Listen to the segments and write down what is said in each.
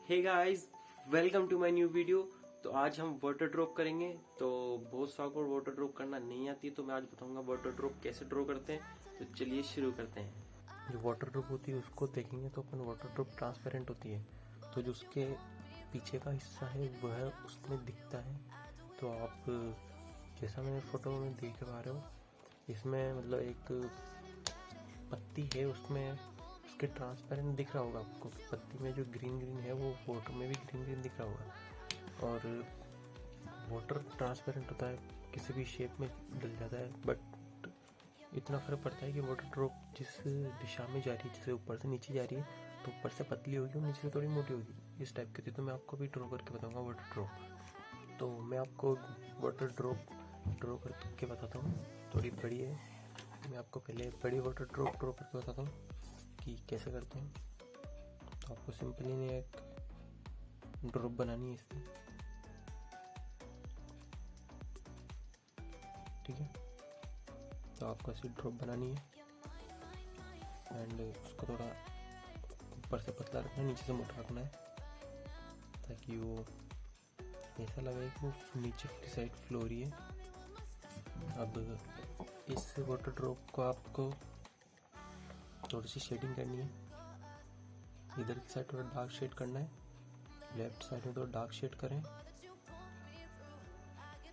Hey guys, welcome to my new video. तो आज हम वाटर ड्रॉप करेंगे। तो बहुत सालों को वाटर ड्रॉप करना नहीं आती, तो मैं आज बताऊंगा वाटर ड्रॉप कैसे ड्रॉ करते हैं। तो चलिए शुरू करते हैं। जो वाटर ड्रॉप होती है उसको देखेंगे तो अपन वाटर ड्रॉप ट्रांसपेरेंट होती है, तो जो उसके पीछे का हिस्सा है वह उसमें दिखता है। तो आप जैसा मैंने फोटो में देख पा रहे हो, इसमें मतलब एक पत्ती है, उसमें उसके ट्रांसपेरेंट दिख रहा होगा आपको। पत्ती में जो ग्रीन ग्रीन है वो फोटो में भी ग्रीन ग्रीन दिख रहा होगा। और वाटर ट्रांसपेरेंट होता है, किसी भी शेप में डल जाता है, बट इतना फर्क पड़ता है कि वाटर ड्रॉप जिस दिशा में जा रही है, जैसे ऊपर से नीचे जा रही है तो ऊपर से पतली होगी और नीचे से थोड़ी मोटी होगी, इस टाइप की थी। तो मैं आपको भी ड्रॉ करके बताऊंगा वाटर ड्रॉप। तो मैं आपको वाटर ड्रॉप ड्रॉ करके बताता हूँ। थोड़ी बड़ी है, मैं आपको पहले बड़ी वाटर ड्रॉप ड्रॉ करके बताता हूँ कि कैसे करते हैं। तो आपको सिंपली ने एक ड्रॉप बनानी है इसकी, ठीक है। तो आपको ऐसी ड्रॉप बनानी है एंड उसको थोड़ा ऊपर से पतला रखना है, नीचे से मोटा रखना है, ताकि वो ऐसा लगे कि वो नीचे की साइड फ्लो रही है। अब इस वाटर ड्रॉप को आपको थोड़ी सी शेडिंग करनी है। इधर की साइड थोड़ा डार्क शेड करना है, लेफ्ट साइड में थोड़ा डार्क शेड करें,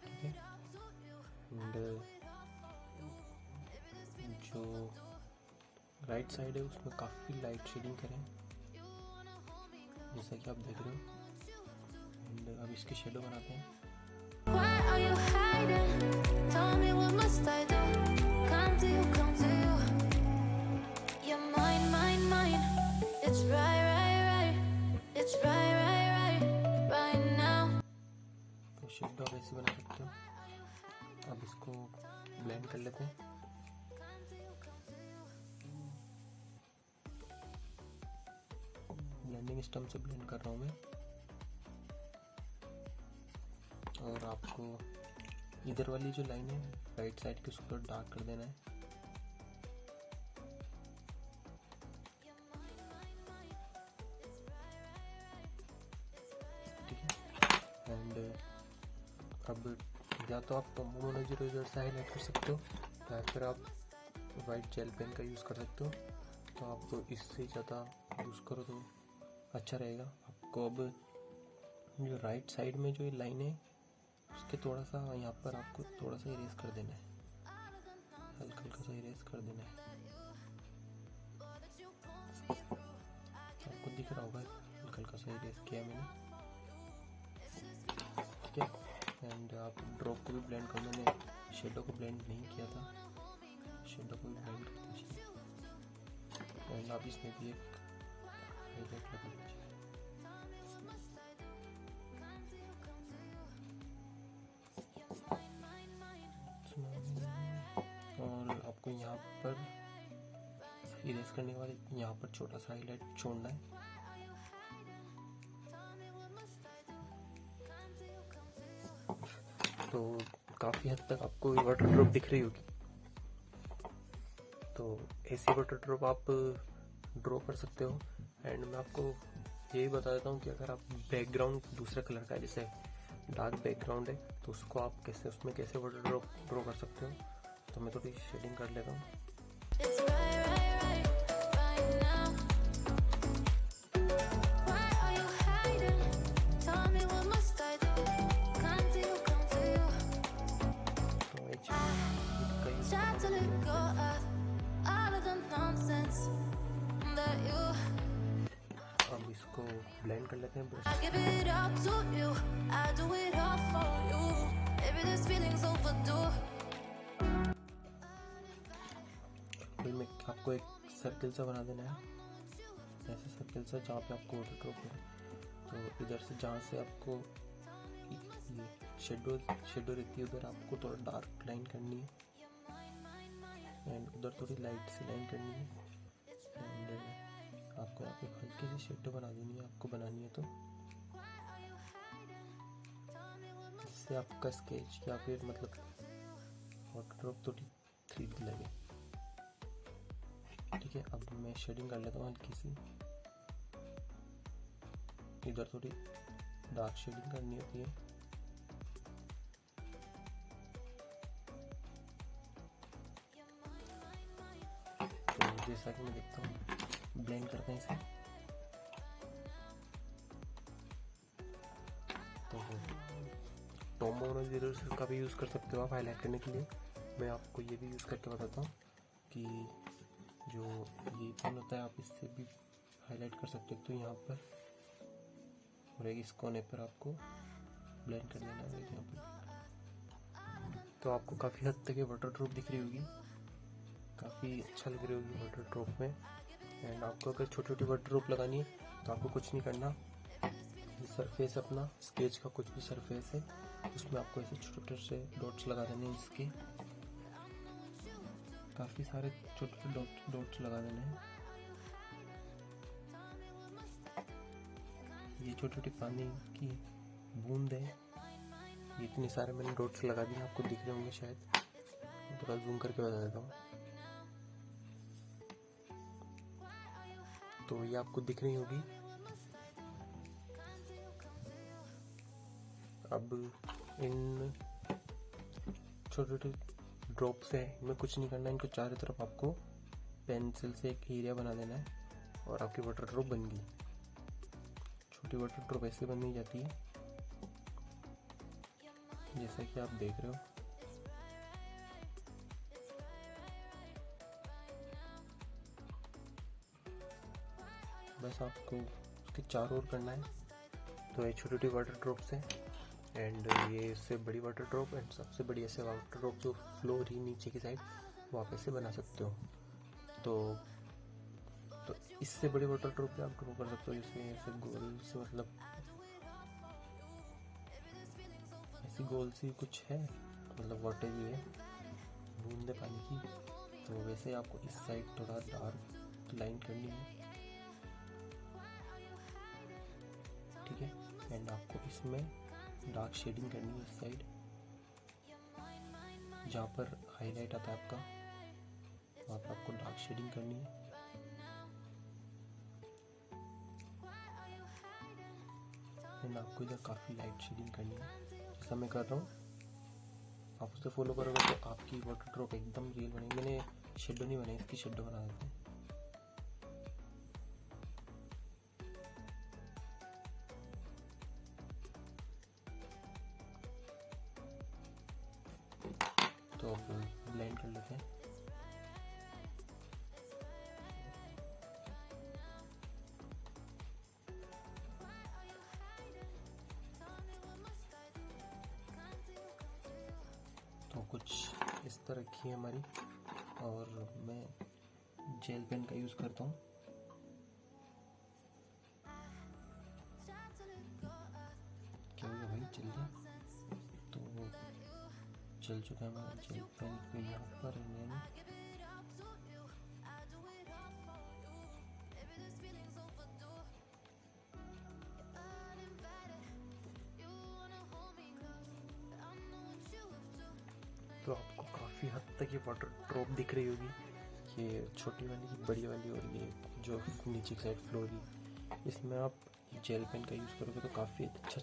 ठीक है। एंड जो राइट साइड है उसमें काफ़ी लाइट शेडिंग करें, जैसा कि आप देख रहे हो। एंड अब इसकी शेडो बनाते हैं। तो शेडो आप ऐसे बना सकते हो। अब इसको ब्लेंड कर लेते हैं। ब्लेंडिंग स्टम्प से ब्लेंड कर रहा हूँ मैं। और आपको इधर वाली जो लाइन है राइट साइड की, उसको डार्क कर देना है। ठीक है। एंड अब या तो आप tombow इधर से हाईलाइट कर सकते हो, या फिर आप वाइट जेल पेन का यूज़ कर सकते हो। तो आप इससे ज़्यादा यूज़ करो तो अच्छा रहेगा। आपको अब जो राइट साइड में जो लाइन है उसके थोड़ा सा यहाँ पर आपको थोड़ा सा इरेज कर देना है, हल्का हल्का सा इरेज कर देना है। आपको दिख रहा होगा हल्का हल्का सा इरेज किया मैंने, ठीक है। एंड आप ड्रॉप को भी ब्लेंड कर, मैंने शेडो को ब्लेंड नहीं किया था, शेडो को भी ब्लेंड कर दीजिए। एंड आप इसमें भी एक हाईलाइट लगा दीजिए। और आपको यहाँ पर इरेज करने के बाद यहाँ पर छोटा सा हाईलाइट छोड़ना है। तो काफ़ी हद तक आपको वाटर ड्रॉप दिख रही होगी। तो ऐसी वाटर ड्रॉप आप ड्रॉ कर सकते हो। एंड मैं आपको यही बता देता हूँ कि अगर आप बैकग्राउंड दूसरे कलर का है, जैसे डार्क बैकग्राउंड है, तो उसको आप कैसे उसमें कैसे वाटर ड्रॉप ड्रॉ कर सकते हो। तो मैं थोड़ी शेडिंग कर लेता हूँ। अब इसको ब्लेंड कर लेते हैं ब्रश। फिर मैं आपको एक सर्किल सा बना देना है, ऐसे सर्किल सा जहाँ पे आपको वाटर ड्रॉप है। तो इधर से जहाँ से आपको ये शेडो रहती है, उधर आपको थोड़ा डार्क लाइन करनी है एंड उधर थोड़ी लाइट सी लाइन करनी है। एंड आपको यहाँ पे हल्की सी शेडो बना देनी है, आपको बनानी है तो, जिससे आपका स्केच या फिर मतलब वाटर ड्रॉप थोड़ी 3D लगे, ठीक है। अब मैं शेडिंग कर लेता हूँ हल्की सी। इधर थोड़ी डार्क शेडिंग करनी होती है। तो जैसा कि मैं देखता हूँ, ब्लेंड करते हैं इसे। तो टॉम्बो जीरो का भी यूज़ कर सकते हो आप हाईलाइट करने के लिए। मैं आपको ये भी यूज़ करके बताता हूँ कि जो ये पेन होता है आप इससे भी हाईलाइट कर सकते हो। तो यहाँ पर और एक इस कोने पर आपको ब्लेंड कर देना है यहाँ पर। तो आपको काफ़ी हद तक ये वाटर ड्रॉप दिख रही होगी, काफ़ी अच्छा लग रही होगी वाटर ड्रॉप में। एंड आपको अगर छोटी छोटी वाटर ड्रॉप लगानी है तो आपको कुछ नहीं करना, ये सरफेस अपना स्केच का कुछ भी सरफेस है उसमें आपको ऐसे छोटे छोटे से डॉट्स लगा देने हैं। इसके काफ़ी सारे छोटे छोटे डॉट्स लगा देने हैं। ये छोटी छोटी पानी की बूंद है, ये इतने सारे मैंने डॉट्स लगा दिए, आपको दिख रहे होंगे शायद। थोड़ा जूम करके बता देता हूँ। तो ये आपको दिख रही होगी। अब इन छोटे छोटे ड्रॉप्स है, इनमें कुछ नहीं करना, इनको चारों तरफ आपको पेंसिल से एक एरिया बना देना है और आपकी वाटर ड्रॉप बन गई। छोटी वाटर ड्रॉप ऐसे बन जाती है जैसा कि आप देख रहे हो। बस आपको उसके चारों ओर करना है। तो ये छोटी छोटी वाटर ड्रॉप्स हैं एंड ये इससे बड़ी वाटर ड्रॉप एंड सबसे बड़ी ऐसे वाटर ड्रॉप जो फ्लो रही नीचे की साइड, वो आप ऐसे बना सकते हो। तो इससे बड़ी वाटर ड्रॉप पे आप ड्रॉ कर सकते हो, जिसमें ऐसे गोल से मतलब ऐसी गोल सी कुछ है, मतलब वाटर ही है, बूंद है पानी की। तो वैसे आपको इस साइड थोड़ा डार्क लाइन करनी है, ठीक है। एंड आपको इसमें डार्क शेडिंग करनी है इस साइड, जहाँ पर हाईलाइट आता है आपका, वहाँ पर आपको डार्क शेडिंग करनी है। एंड आपको इधर काफ़ी लाइट शेडिंग करनी है, जैसा मैं कर रहा हूँ। आप उसे फॉलो करोगे तो आपकी वाटर ड्रॉप एकदम रियल बनेगी। मैंने शेडो नहीं बनाई, इसकी शेडो बना देते हैं। तो अब ब्लेंड कर लेते हैं। तो कुछ इस तरह की है हमारी, और मैं जेल पेन का यूज़ करता हूँ। क्या हुआ भाई, चल गया? तो चल चुका है हमारा जेल पेन को यहाँ पर। मैंने तो आपको काफ़ी हद तक ये वाटर ड्रॉप दिख रही होगी, ये छोटी वाली, बड़ी वाली और ये जो नीचे की साइड फ्लो रही। इसमें आप जेल पेन का यूज़ करोगे तो काफ़ी अच्छा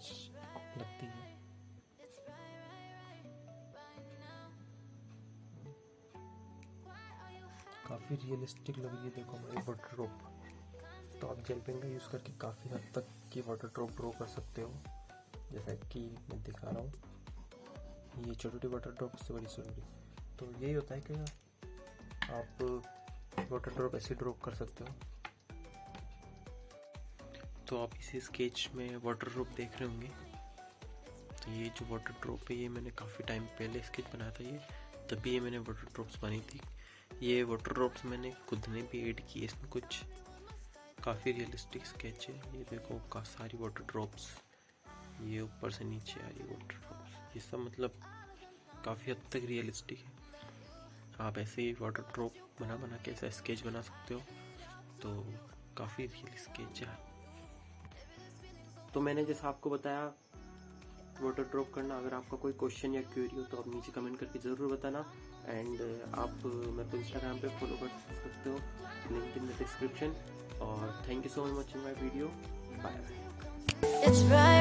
लगती है। काफ़ी रियलिस्टिक लग रही है, देखो हमारी वाटर ड्रॉप। तो आप जेल पेन का यूज़ करके काफ़ी हद तक की वाटर ड्रॉप ड्रॉ कर सकते हो, जैसा कि मैं दिखा रहा हूँ। ये छोटी छोटी वाटर ड्रॉप से बड़ी ज़रूरी। तो यही होता है कि आप वाटर ड्रॉप ऐसे ड्रॉ कर सकते हो। तो आप इसी स्केच में वाटर ड्रॉप देख रहे होंगे। तो ये जो वाटर ड्रॉप है, ये मैंने काफ़ी टाइम पहले स्केच बनाया था, ये तभी ये मैंने वाटर ड्रॉप्स बनी थी। ये वाटर ड्रॉप्स मैंने खुद ने भी ऐड किए इसमें कुछ। काफ़ी रियलिस्टिक स्केच है ये, देखो का सारी वाटर ड्रॉप्स, ये ऊपर से नीचे आ रही वाटर ड्रॉप्स, ये सब मतलब काफ़ी हद तक रियलिस्टिक है। आप ऐसे ही वाटर ड्रॉप बना बना के ऐसा स्केच बना सकते हो। तो काफ़ी रियल स्केच है। तो मैंने जैसा आपको बताया वाटर ड्रॉप करना, अगर आपका कोई क्वेश्चन या क्वेरी हो तो आप नीचे कमेंट करके ज़रूर बताना। एंड आप मेरे को इंस्टाग्राम पे फॉलो कर सकते हो, लिंक इन द डिस्क्रिप्शन। और thank you so much in my video, bye bye. It's right